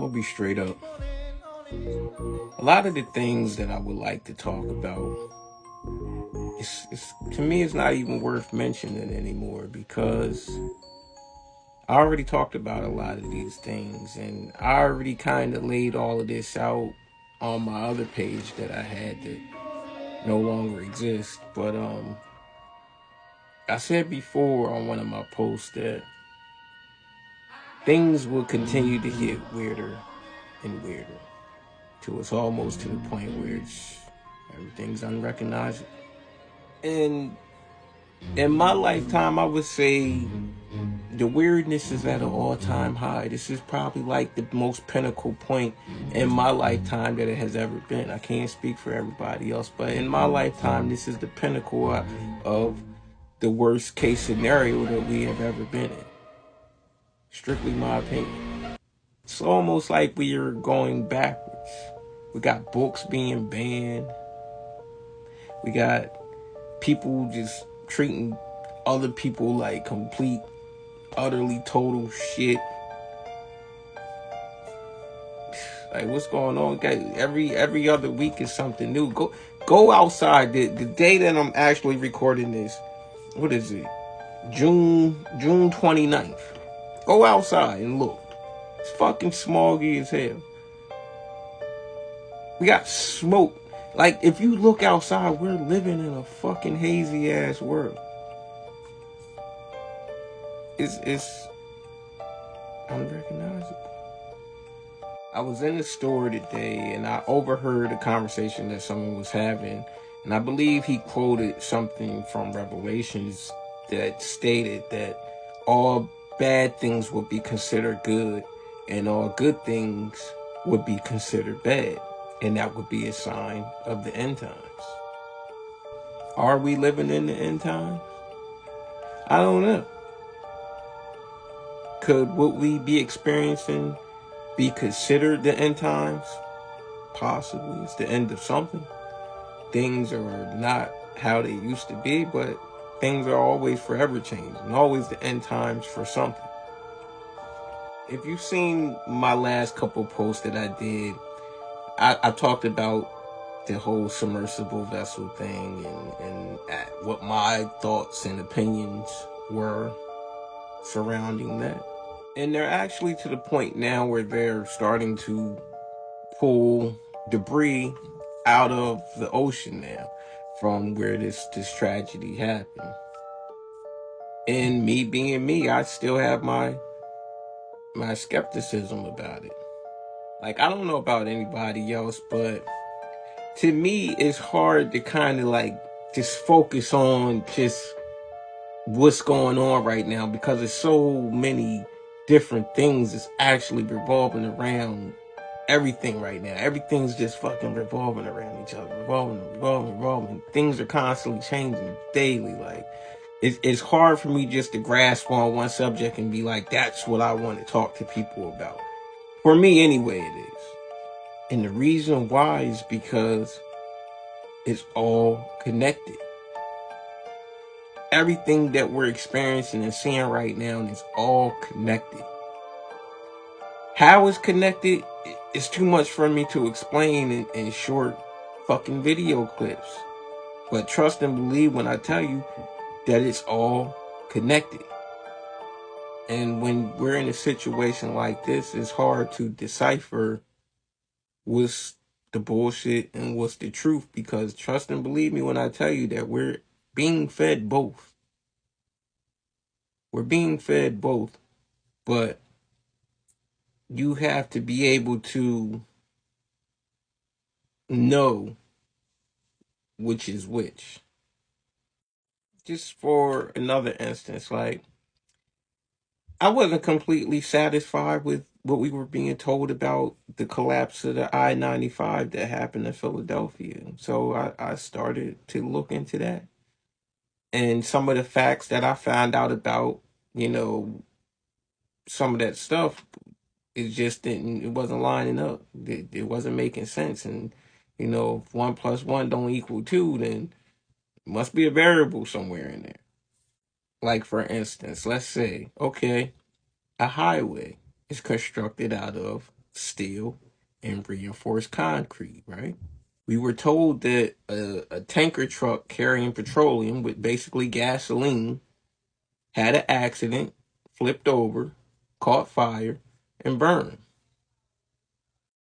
gonna be straight up. A lot of the things that I would like to talk about, it's to me, it's not even worth mentioning anymore because I already talked about a lot of these things, and I already kind of laid all of this out on my other page that I had that no longer exists. But I said before on one of my posts that things will continue to get weirder and weirder till it's almost to the point where everything's unrecognizable. And in my lifetime, I would say the weirdness is at an all-time high. This is probably like the most pinnacle point in my lifetime that it has ever been. I can't speak for everybody else, but in my lifetime, this is the pinnacle of the worst case scenario that we have ever been in. Strictly my opinion. It's almost like we are going backwards. We got books being banned. We got people just treating other people like complete, utterly total shit. Like, what's going on? Every other week is something new. Go outside. The day that I'm actually recording this, what is it? June 29th. Go outside and look. It's fucking smoggy as hell. We got smoke. Like, if you look outside, we're living in a fucking hazy ass world. It's unrecognizable. I was in the store today and I overheard a conversation that someone was having, and I believe he quoted something from Revelations that stated that all bad things would be considered good and all good things would be considered bad, and that would be a sign of the end times. Are we living in the end times? I don't know. Could what we be experiencing be considered the end times? Possibly. It's the end of something. Things are not how they used to be, but things are always forever changing. Always the end times for something. If you've seen my last couple posts that I did, I talked about the whole submersible vessel thing and what my thoughts and opinions were surrounding that. And they're actually to the point now where they're starting to pull debris out of the ocean now from where this tragedy happened. And me being me, I still have my skepticism about it. Like, I don't know about anybody else, but to me, it's hard to kind of like just focus on just what's going on right now because there's so many different things that's actually revolving around everything right now. Everything's just fucking revolving around each other, revolving. Things are constantly changing daily. Like, it's hard for me just to grasp on one subject and be like, that's what I want to talk to people about. For me, anyway, it is. And the reason why is because it's all connected. Everything that we're experiencing and seeing right now is all connected. How it's connected, it's too much for me to explain in short fucking video clips. But trust and believe when I tell you that it's all connected. And when we're in a situation like this, it's hard to decipher what's the bullshit and what's the truth, because trust and believe me when I tell you that we're being fed both. We're being fed both, but you have to be able to know which is which. Just for another instance, like, I wasn't completely satisfied with what we were being told about the collapse of the I-95 that happened in Philadelphia. So I started to look into that. And some of the facts that I found out about, some of that stuff, it wasn't lining up. It wasn't making sense. And, if 1 + 1 don't equal 2, then it must be a variable somewhere in there. Like, for instance, let's say, okay, a highway is constructed out of steel, and reinforced concrete, right? We were told that a tanker truck carrying petroleum with basically gasoline had an accident, flipped over, caught fire, and burned.